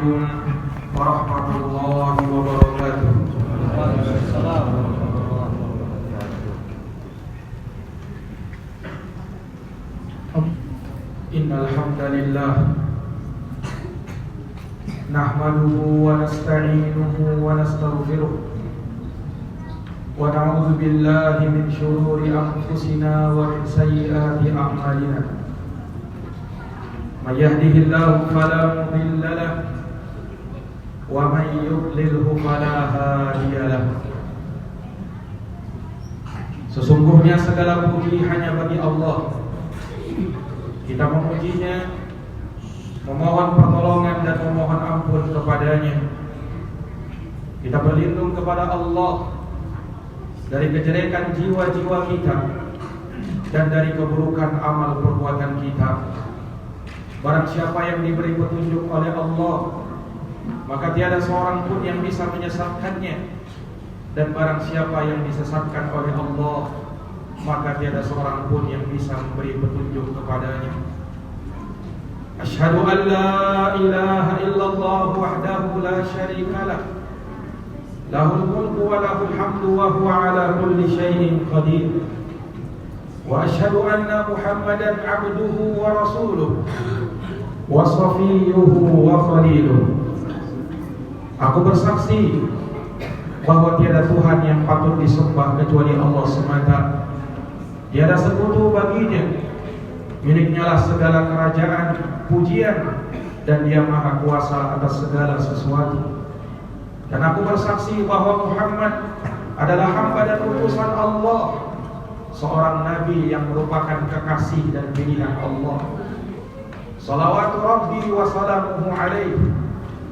Assalamualaikum warahmatullahi wabarakatuh. Innal hamdalillah nahmaduhu wa nasta'inuhu wa nastaghfiruh wa na'udzu billahi min shururi anfusina wa min sayyiati a'malina. May yahdihillahu fala mudilla lahu wa may yudlilhu fala hadiya lahu. Sesungguhnya segala puji hanya bagi Allah. Kita memujinya, memohon pertolongan dan memohon ampun kepadanya. Kita berlindung kepada Allah dari kejelekan jiwa-jiwa kita dan dari keburukan amal perbuatan kita. Barang siapa yang diberi petunjuk oleh Allah, maka tiada seorang pun yang bisa menyesatkannya. Dan barang siapa yang disesatkan oleh Allah, maka tiada seorang pun yang bisa memberi petunjuk kepadanya. Asyhadu an la ilaha illallah wahdahu la syarika lah, lahul mulku wa lahul hamdu wa huwa ala kulli syai'in qadir. Wa asyhadu anna Muhammadan abduhu wa rasuluh wa safiyuhu wa khaliluh. Aku bersaksi bahwa tiada Tuhan yang patut disembah kecuali Allah semata. Tiada sekutu baginya. Miliknya lah segala kerajaan, pujian, dan Dia maha kuasa atas segala sesuatu. Dan aku bersaksi bahwa Muhammad adalah hamba dan utusan Allah, seorang nabi yang merupakan kekasih dan pilihan Allah. Salawatu Rabbi wa salamuhu alaihi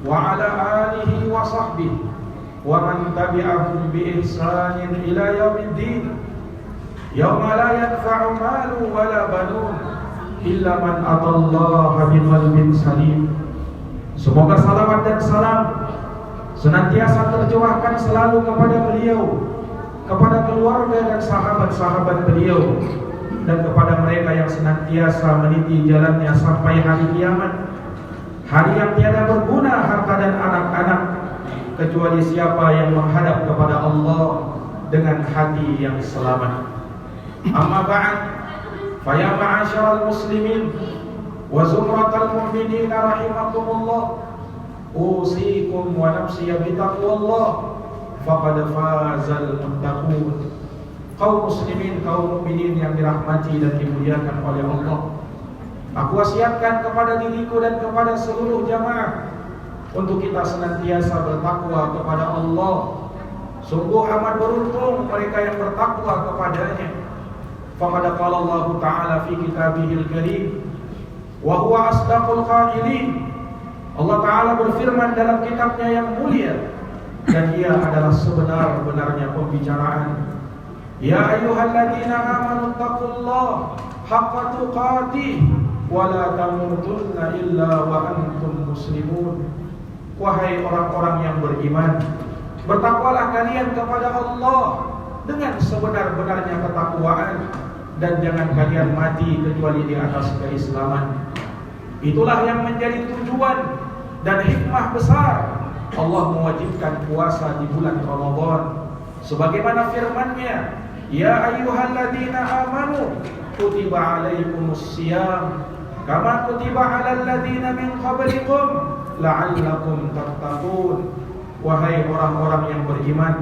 wa ala alihi wa sahbihi wa man tabi'ahum bi ihsanin ila yaumiddin. Yauma la yanfa'u malu wa la banun illa man atallaha biqalbin salim. Semoga salawat dan salam senantiasa tercurahkan selalu kepada beliau, kepada keluarga dan sahabat-sahabat beliau, dan kepada mereka yang senantiasa meniti jalannya sampai hari kiamat, hari yang tiada berguna harta dan anak-anak kecuali siapa yang menghadap kepada Allah dengan hati yang selamat. Amma ba'd, fa ya ma'asyaral muslimin wa zumratal mu'minin rahimakumullah, usikum wa nafsi bitaqwallah faqad fazal muttaqun. Kaum muslimin, kaum mukminin yang dirahmati dan dimuliakan oleh Allah, aku wasiatkan kepada diriku dan kepada seluruh jamaah untuk kita senantiasa bertakwa kepada Allah. Sungguh amat beruntung mereka yang bertakwa kepadanya. Faqad qala Allah Ta'ala fi kitabihil karim wa huwa asdaqul qailin. Allah Ta'ala berfirman dalam kitabnya yang mulia, dan Dia adalah sebenar-benarnya pembicaraan. Ya ayyuhalladzina amanu taqullaha haqqa tuqatih wa la tamutunna illa wa antum muslimun. Wahai orang-orang yang beriman, bertakwalah kalian kepada Allah dengan sebenar-benarnya ketakwaan, dan jangan kalian mati kecuali di atas keislaman. Itulah yang menjadi tujuan dan hikmah besar Allah mewajibkan puasa di bulan Ramadan, sebagaimana firman-Nya, ya ayyuhalladzina amanu kutiba alaikumus syiyam kama kutiba alal ladzina min qablikum la'allakum tattaqun. Wahai orang-orang yang beriman,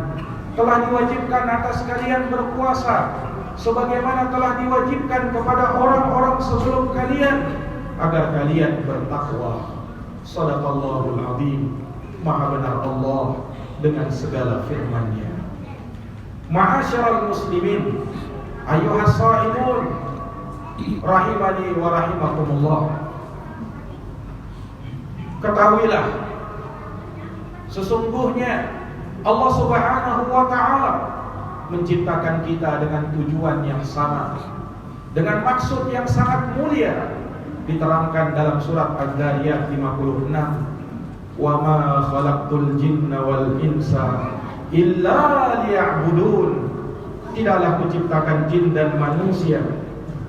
telah diwajibkan atas kalian berpuasa sebagaimana telah diwajibkan kepada orang-orang sebelum kalian, agar kalian bertakwa. Shadaqallahul azim. Maha benar Allah dengan segala firman-Nya. Ma'asyiral muslimin, ayyuhas sha'imun rahimani wa rahimakumullah. Ketahuilah, sesungguhnya Allah Subhanahu wa Ta'ala menciptakan kita dengan tujuan yang sama, dengan maksud yang sangat mulia, diterangkan dalam surat Az-Zariyat 56. Wa ma khalaqtul jinna wal insa illa liya'budun. Tidaklah kuciptakan jin dan manusia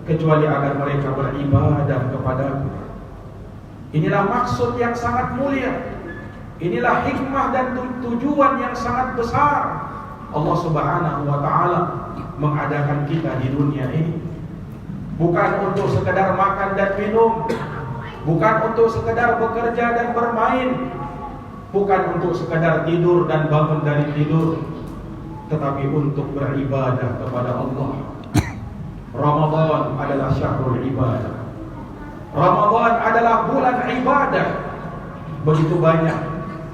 kecuali agar mereka beribadah kepadaku. Inilah maksud yang sangat mulia Inilah hikmah dan tujuan yang sangat besar Allah Subhanahu wa ta'ala mengadakan kita di dunia ini. Bukan untuk sekedar makan dan minum, bukan untuk sekedar bekerja dan bermain, bukan untuk sekedar tidur dan bangun dari tidur, tetapi untuk beribadah kepada Allah. Ramadan adalah syahrul ibadah. Ramadan adalah bulan ibadah. Begitu banyak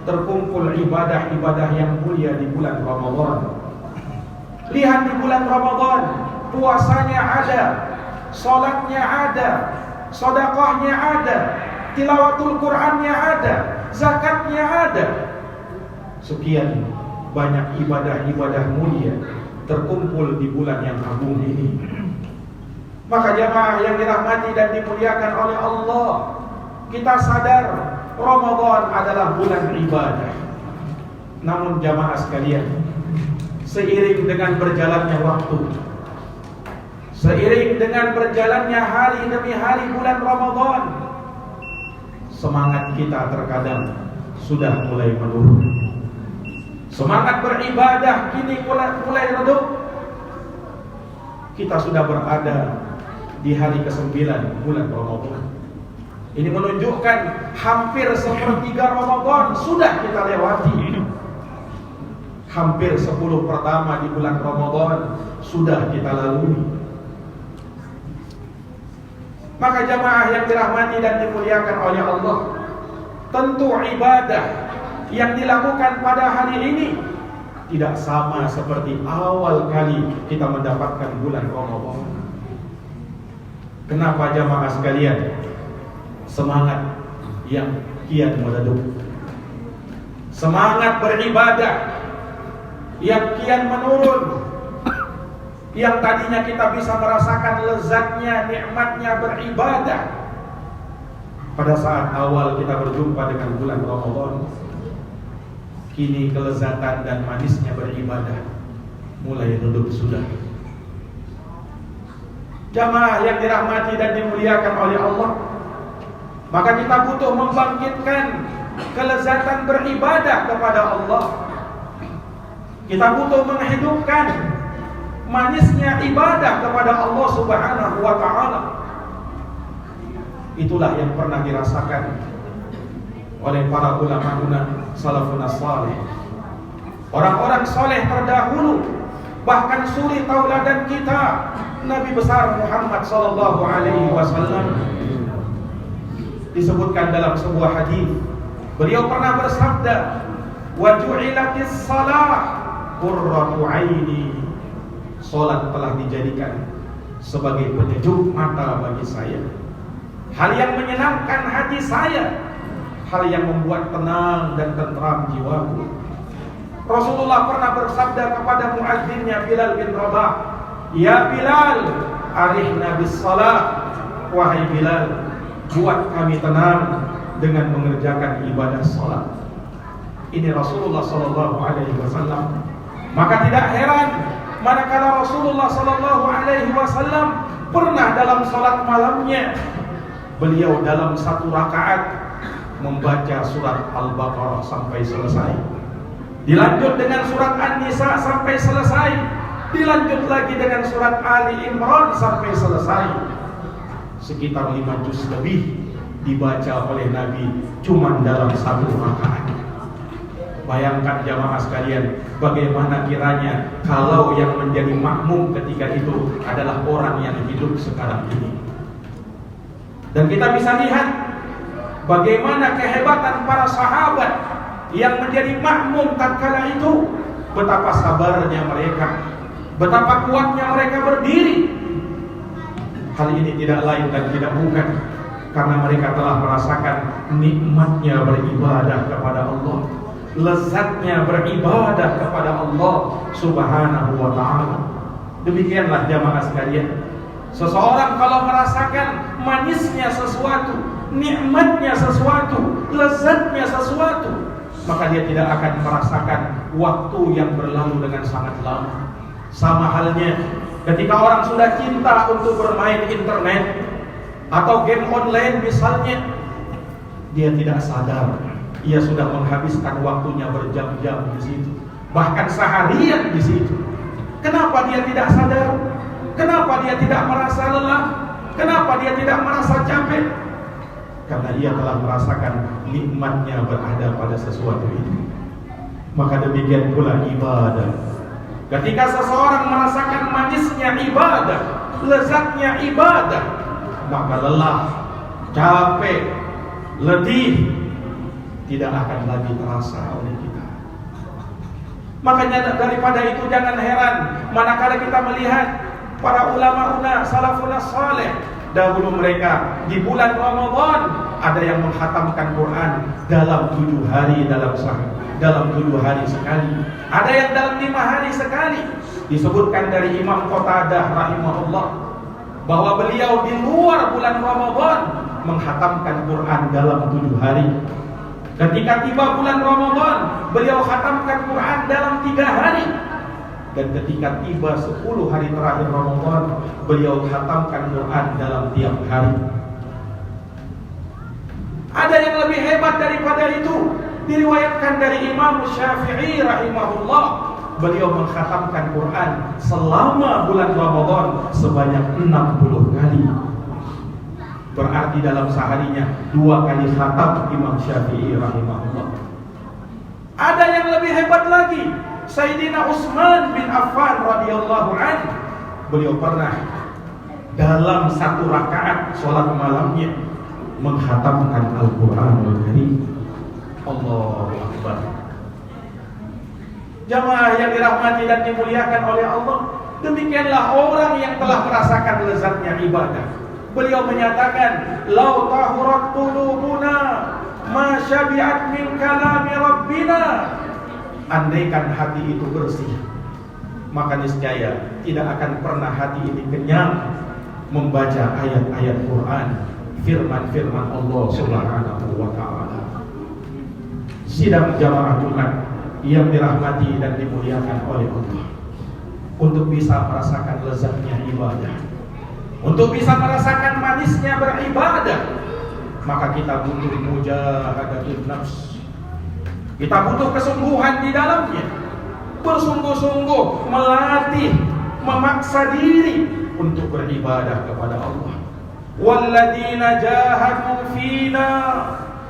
terkumpul ibadah-ibadah yang mulia di bulan Ramadan. Lihat di bulan Ramadan, puasanya ada, salatnya ada, sedekahnya ada, tilawatul Qur'annya ada, zakatnya ada. Sekian banyak ibadah-ibadah mulia terkumpul di bulan yang agung ini. Maka jamaah yang dirahmati dan dimuliakan oleh Allah, kita sadar Ramadan adalah bulan ibadah. Namun jamaah sekalian, seiring dengan berjalannya waktu, seiring dengan berjalannya hari demi hari bulan Ramadan, semangat kita terkadang sudah mulai menurun. Semangat beribadah kini mulai redup. Kita sudah berada di hari ke-9 bulan Ramadan. Ini menunjukkan hampir sepertiga Ramadan sudah kita lewati. Hampir 10 pertama di bulan Ramadan sudah kita lalui. Maka jamaah yang dirahmati dan dimuliakan oleh Allah, tentu ibadah yang dilakukan pada hari ini tidak sama seperti awal kali kita mendapatkan bulan Ramadan. Kenapa jamaah sekalian? Semangat yang kian meredup, semangat beribadah yang kian menurun. Yang tadinya kita bisa merasakan lezatnya, nikmatnya beribadah pada saat awal kita berjumpa dengan bulan Ramadan, kini kelezatan dan manisnya beribadah mulai redup sudah. Jamaah yang dirahmati dan dimuliakan oleh Allah, maka kita butuh membangkitkan kelezatan beribadah kepada Allah. Kita butuh menghidupkan manisnya ibadah kepada Allah Subhanahu wa ta'ala. Itulah yang pernah dirasakan oleh para ulama salafun salih, orang-orang soleh terdahulu. Bahkan suri tauladan kita Nabi besar Muhammad sallallahu alaihi wasallam. Disebutkan dalam sebuah hadis, beliau pernah bersabda, "Wa ju'ilatis shalah qurratu aini." Salat telah dijadikan sebagai penyejuk mata bagi saya, hal yang menyenangkan hati saya, hal yang membuat tenang dan tentram jiwaku. Rasulullah pernah bersabda kepada muadzinnya Bilal bin Rabah, "Ya Bilal, arihna bis shalah." Wahai Bilal, buat kami tenang dengan mengerjakan ibadah salat. Ini Rasulullah sallallahu alaihi wasallam. Maka tidak heran manakala Rasulullah sallallahu alaihi wasallam pernah dalam salat malamnya beliau dalam satu rakaat membaca surat Al-Baqarah sampai selesai, dilanjut dengan surat An-Nisa sampai selesai, dilanjut lagi dengan surat Ali Imran sampai selesai. Sekitar 5 juz lebih dibaca oleh Nabi cuma dalam satu rakaat. Bayangkan jamaah sekalian, bagaimana kiranya kalau yang menjadi makmum ketika itu adalah orang yang hidup sekarang ini. Dan kita bisa lihat bagaimana kehebatan para sahabat yang menjadi makmum tatkala itu, betapa sabarnya mereka, betapa kuatnya mereka berdiri. Hal ini tidak lain dan tidak bukan karena mereka telah merasakan nikmatnya beribadah kepada Allah, lezatnya beribadah kepada Allah Subhanahu wa ta'ala. Demikianlah jamaah sekalian, seseorang kalau merasakan manisnya sesuatu, nikmatnya sesuatu, lezatnya sesuatu, maka dia tidak akan merasakan waktu yang berlalu dengan sangat lama. Sama halnya ketika orang sudah cinta untuk bermain internet atau game online misalnya, dia tidak sadar ia sudah menghabiskan waktunya berjam-jam di situ, bahkan seharian di situ. Kenapa dia tidak sadar? Kenapa dia tidak merasa lelah? Kenapa dia tidak merasa capek? Karena ia telah merasakan nikmatnya berada pada sesuatu itu. Maka demikian pula ibadah. Ketika seseorang merasakan manisnya ibadah, lezatnya ibadah, maka lelah, capek, letih tidak akan lagi terasa oleh kita. Makanya daripada itu jangan heran manakala kita melihat para ulama salafun saleh, dahulu mereka di bulan Ramadan ada yang menghatamkan Quran dalam 7 hari dalam 7 hari sekali, ada yang dalam 5 hari sekali. Disebutkan dari Imam Qatadah rahimahullah bahwa beliau di luar bulan Ramadan menghatamkan Quran dalam 7 hari. Ketika tiba bulan Ramadan, beliau khatamkan Quran dalam 3 hari. Dan ketika tiba 10 hari terakhir Ramadan, beliau khatamkan Quran dalam tiap hari. Ada yang lebih hebat daripada itu. Diriwayatkan dari Imam Syafi'i rahimahullah, beliau mengkhatamkan Quran selama bulan Ramadan sebanyak 60 kali. Berarti dalam seharinya 2 kali khatam Imam Syafi'i rahimahullah. Ada yang lebih hebat lagi, Sayyidina Utsman bin Affan radhiyallahu anhu. Beliau pernah dalam 1 rakaat sholat malamnya menghatamkan Al-Qur'anul Karim. Allahu Akbar. Jamaah yang dirahmati dan dimuliakan oleh Allah, demikianlah orang yang telah merasakan lezatnya ibadah. Beliau menyatakan, "Lau tahurat qulubuna ma syabi'at min kalami rabbina." Andaikan hati itu bersih, maka niscaya tidak akan pernah hati ini kenyang membaca ayat-ayat Quran, firman-firman Allah Subhanahu wa taala. Sidang jamaah Jumat yang dirahmati dan dimuliakan oleh Allah, untuk bisa merasakan lezatnya ibadah, untuk bisa merasakan manisnya beribadah, maka kita butuh mujahadatun nafs. Kita butuh kesungguhan di dalamnya, bersungguh-sungguh melatih, memaksa diri untuk beribadah kepada Allah. Walladzina jahadu fina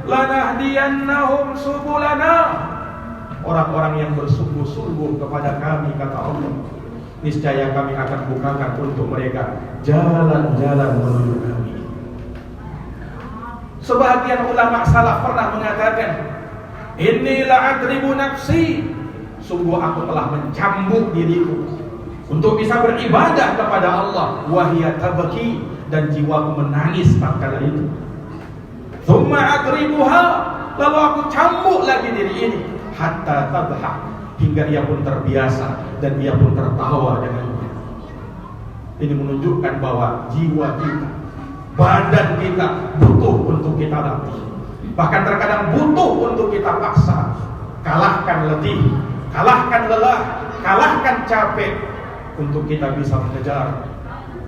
lanahdiyannahum subulana. Orang-orang yang bersungguh-sungguh kepada kami, kata Allah, niscaya kami akan bukakan untuk mereka jalan-jalan menuju kami. Sebahagian ulama salaf pernah mengatakan, inni la'adribu nafsi, sungguh aku telah mencambuk diriku untuk bisa beribadah kepada Allah. Wahia tabaki, dan jiwaku menangis tatkala itu. Thumma adribuha, lalu aku cambuk lagi diri ini, hatta tabha, hingga ia pun terbiasa dan ia pun tertawa dengannya. Ini menunjukkan bahwa jiwa kita, badan kita butuh untuk kita latih. Bahkan terkadang butuh untuk kita paksa. Kalahkan letih, kalahkan lelah, kalahkan capek, untuk kita bisa mengejar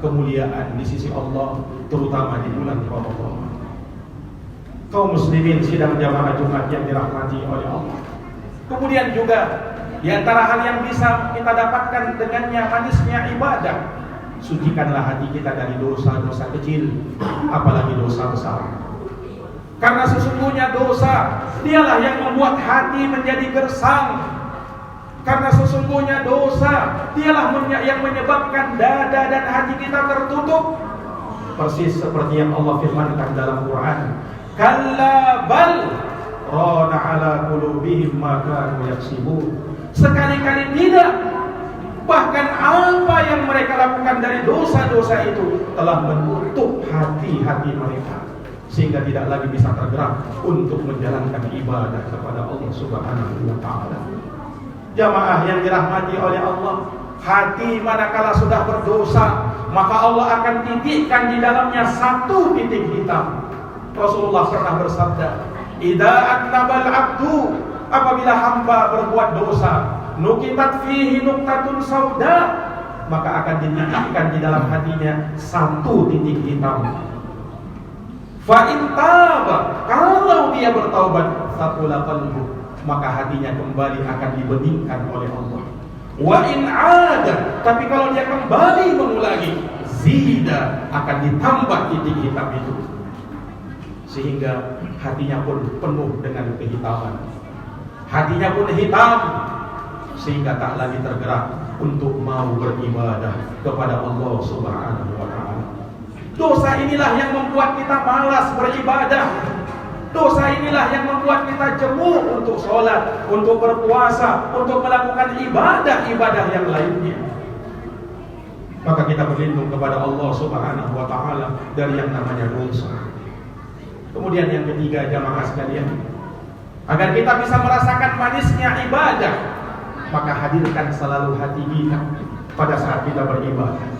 kemuliaan di sisi Allah, terutama di bulan Ramadan. Kaum muslimin sidang jamaah Jumat yang dirahmati oleh Allah. Kemudian juga di antara hal yang bisa kita dapatkan dengannya manisnya ibadah, sucikanlah hati kita dari dosa-dosa kecil, apalagi dosa besar. Karena sesungguhnya dosa dialah yang membuat hati menjadi gersang. Karena sesungguhnya dosa dialah yang menyebabkan dada dan hati kita tertutup. Persis seperti yang Allah firmankan dalam Quran, kalla bal rana ala qulubihim ma kanu yaksibun. Sekali-kali tidak, bahkan apa yang mereka lakukan dari dosa-dosa itu telah menutup hati-hati mereka, sehingga tidak lagi bisa tergerak untuk menjalankan ibadah kepada Allah Subhanahu wa taala. Jamaah yang dirahmati oleh Allah, hati manakala sudah berdosa, maka Allah akan titikkan di dalamnya 1 titik hitam. Rasulullah pernah bersabda, idza atnabal abdu, apabila hamba berbuat dosa, nukitat fihi nuqtatun sauda, maka akan dititikkan di dalam hatinya 1 titik hitam. Fa in taba, kalau dia bertaubat, saqula qalbu, maka hatinya kembali akan dibeningkan oleh Allah. Wa in ada, tapi kalau dia kembali mengulangi, zida, akan ditambah titik hitam itu, sehingga hatinya pun penuh dengan kehitaman. Hatinya pun hitam, sehingga tak lagi tergerak untuk mau beribadah kepada Allah Subhanahu wa ta'ala. Dosa inilah yang membuat kita malas beribadah. Dosa inilah yang membuat kita jemu untuk sholat, untuk berpuasa, untuk melakukan ibadah-ibadah yang lainnya. Maka kita berlindung kepada Allah Subhanahu wa ta'ala dari yang namanya dosa. Kemudian yang ketiga, jamaah sekalian, agar kita bisa merasakan manisnya ibadah, maka hadirkan selalu hati kita pada saat kita beribadah.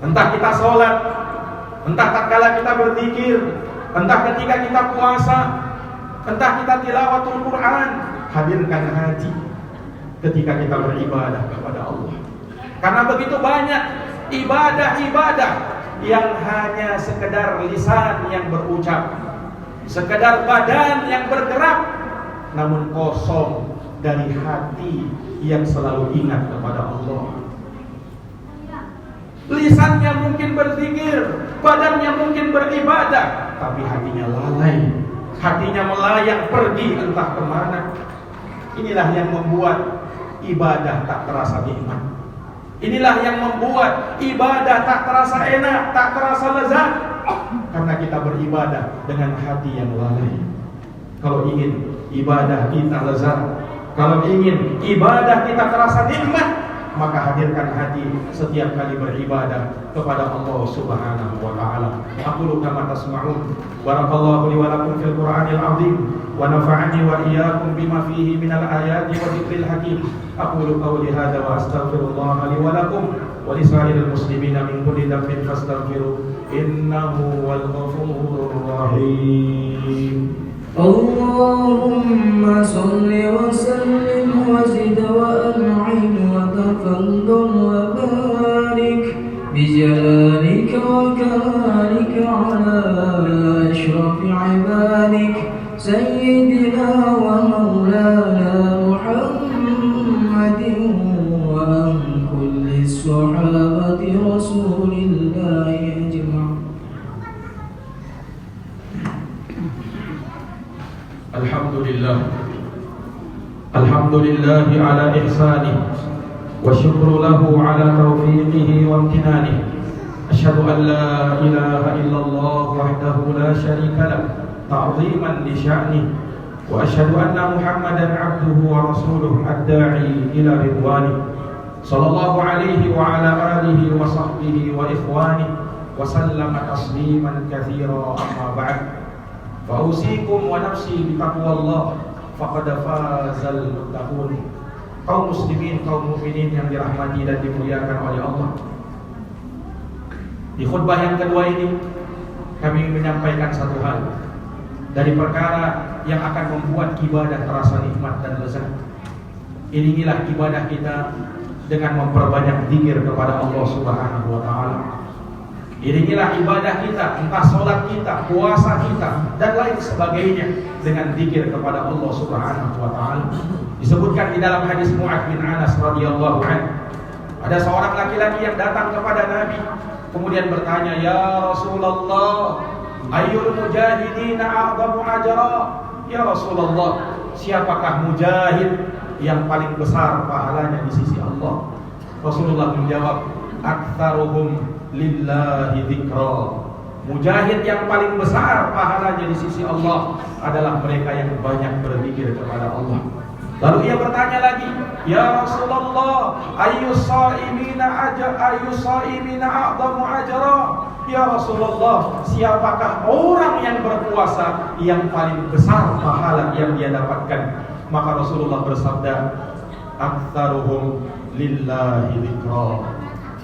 Entah kita sholat, entah tatkala kita berzikir, entah ketika kita puasa, entah kita tilawatul Quran, hadirkan hati ketika kita beribadah kepada Allah. Karena begitu banyak ibadah-ibadah yang hanya sekedar lisan yang berucap, sekedar badan yang bergerak, namun kosong dari hati yang selalu ingat kepada Allah. Lisannya mungkin berzikir, badannya mungkin beribadah, tapi hatinya lalai, hatinya melayang pergi entah kemana. Inilah yang membuat ibadah tak terasa nikmat. Inilah yang membuat ibadah tak terasa enak, tak terasa lezat, karena kita beribadah dengan hati yang lalai. Kalau ingin ibadah kita lezat, kalau ingin ibadah kita terasa nikmat, maka hadirkan hati setiap kali beribadah kepada Allah Subhanahu wa ta'ala. Aqulu kama tasma'un. Barakallahu li wa lakum fil Qur'anil 'azim wa nafa'ani wa iyyakum bima fihi minal ayati wa dzikril hakim. Aqulu qawli hadza wa astaghfirullah li wa lakum wa li sa'iril muslimina min kulli dhanbin fastaghfiru innahu wal ghafurur rahim. اللهم صل وسلم وزد وأنعم وتفضل وبارك بجلالك وكمالك على أشرف عبادك سيدنا ومولانا محمد وعن كل الصحابة رسول الله أجمعين. Alhamdulillah ala ihsanih wa syukru lahu ala taufiqihi wa amtinanihi. Asyhadu an la ilaha illallah wahdahu la syarika lah ta'ziman li sya'nihi wa asyhadu anna Muhammadan 'abduhu wa rasuluhu ad-da'i ila ridwanihi sallallahu alaihi wa ala alihi wa sahbihi wa ikhwanihi wa sallama tasliman katsira amma ba'd. Fausikum wa nafsi bitaqwallah faqad fazal muttaqun. Kaum muslimin, kaum mukminin yang dirahmati dan dimuliakan oleh Allah, di khutbah yang kedua ini kami menyampaikan satu hal dari perkara yang akan membuat ibadah terasa nikmat dan lezat. Iringilah ibadah kita dengan memperbanyak zikir kepada Allah Subhanahu wa ta'ala. Iringilah ibadah kita, entah sholat kita, puasa kita, dan lain sebagainya, dengan zikir kepada Allah Subhanahu wa ta'ala. Disebutkan di dalam hadis Mu'adz bin Anas radhiyallahu anhu, ada seorang laki-laki yang datang kepada Nabi, kemudian bertanya, "Ya Rasulullah, ayyul mujahidina a'zamu ajra?" Ya Rasulullah, siapakah mujahid yang paling besar pahalanya di sisi Allah? Rasulullah menjawab, "Aktsaruhum lillahi dzikra." Mujahid yang paling besar pahalanya di sisi Allah adalah mereka yang banyak berzikir kepada Allah. Lalu ia bertanya lagi, "Ya Rasulullah, ayyus shaimina a'zamu ajra?" Ya Rasulullah, siapakah orang yang berpuasa yang paling besar pahala yang dia dapatkan? Maka Rasulullah bersabda, "Aktsaruhum lillahi dzikra."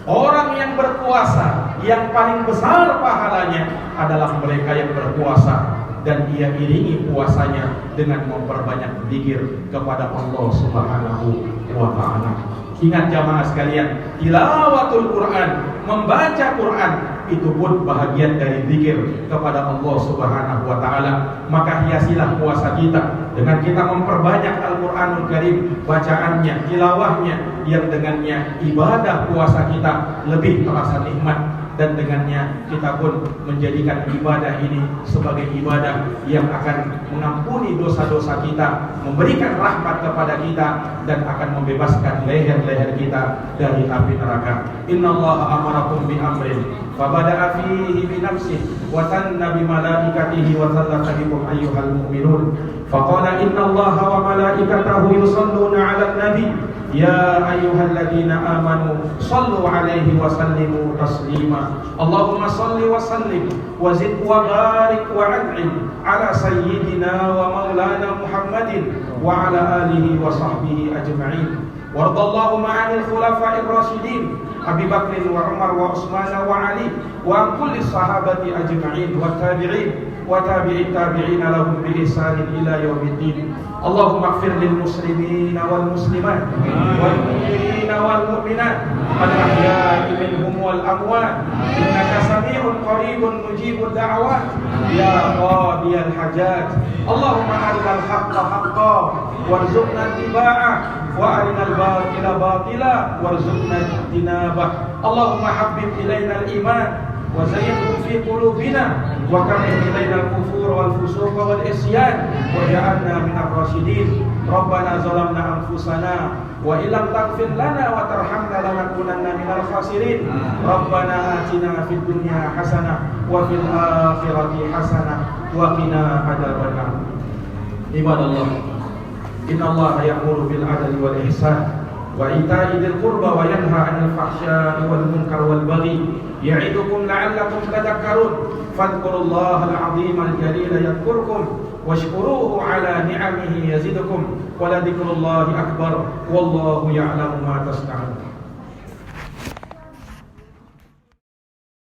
Orang yang berpuasa yang paling besar pahalanya adalah mereka yang berpuasa dan ia iringi puasanya dengan memperbanyak zikir kepada Allah Subhanahu wa ta'ala. Ingat jamaah sekalian, tilawatul Quran, membaca Quran itu pun bahagian dari zikir kepada Allah Subhanahu wa taala. Maka hiasilah puasa kita dengan kita memperbanyak Al-Qur'anul Karim, bacaannya, tilawahnya, yang dengannya ibadah puasa kita lebih terasa nikmat, dan dengannya kita pun menjadikan ibadah ini sebagai ibadah yang akan mengampuni dosa-dosa kita, memberikan rahmat kepada kita, dan akan membebaskan leher-leher kita dari api neraka. Innallaha amarakum bi amrin fabada'a fihi bi nafsihi wa sanna bi malaikatihi wa sallata bikum ayyuhal mu'minun faqala innallaha wa malaikatahu yusalluna 'alan nabi ya ayyuhalladzina amanu sallu 'alaihi wa sallimu taslima. Allahumma salli wa sallim wa zid wa barik wa an'im ala sayyidina wa maulana Muhammadin wa ala alihi wa sahbihi ajma'in. Wardallahu ma'anil khulafa'ir rasyidin Abi Bakr wa Umar wa Utsman wa Ali wa kulli sahabati ajma'in wa tabi'in wa tabi'it tabi'in lahum bi ihsanin ila yaumiddin. Allahumma ighfir lil muslimina wal muslimat wal mu'minina wal mu'minat al ahya'i minhum wal amwat innaka sami'un qaribun mujibud da'awat ya qadiyal hajat. Allahumma arinal haqqa haqqan warzuqna ittiba'ah wa arinal batila batila warzuqna ijtinabah. Allahumma habbib ilaina al-iman wa zayyinhu fi qulubina wa karrih ilaina al-kufur wal fusuq wal isyan waj'alna minar rasyidin. Rabbana zalamna anfusana wa illam taghfir lana wa tarhamna lanakunanna minal khasirin. Rabbana atina fid dunya hasanah wa fil akhirati hasanah wa qina adzabannar. Ibadallah, innallaha ya'muru bil 'adli wal ihsan wa ita'i dzil qurba wa yanha 'anil fahsya'i wal munkar wal baghi ya'idukum la'allakum tadhakkarun. Fadhkurullahal 'azimal jalila yadhkurkum washkuruhu 'ala ni'amihi yazidukum wa la dzikrullahi akbar wallahu ya'lamu ma tasna'un.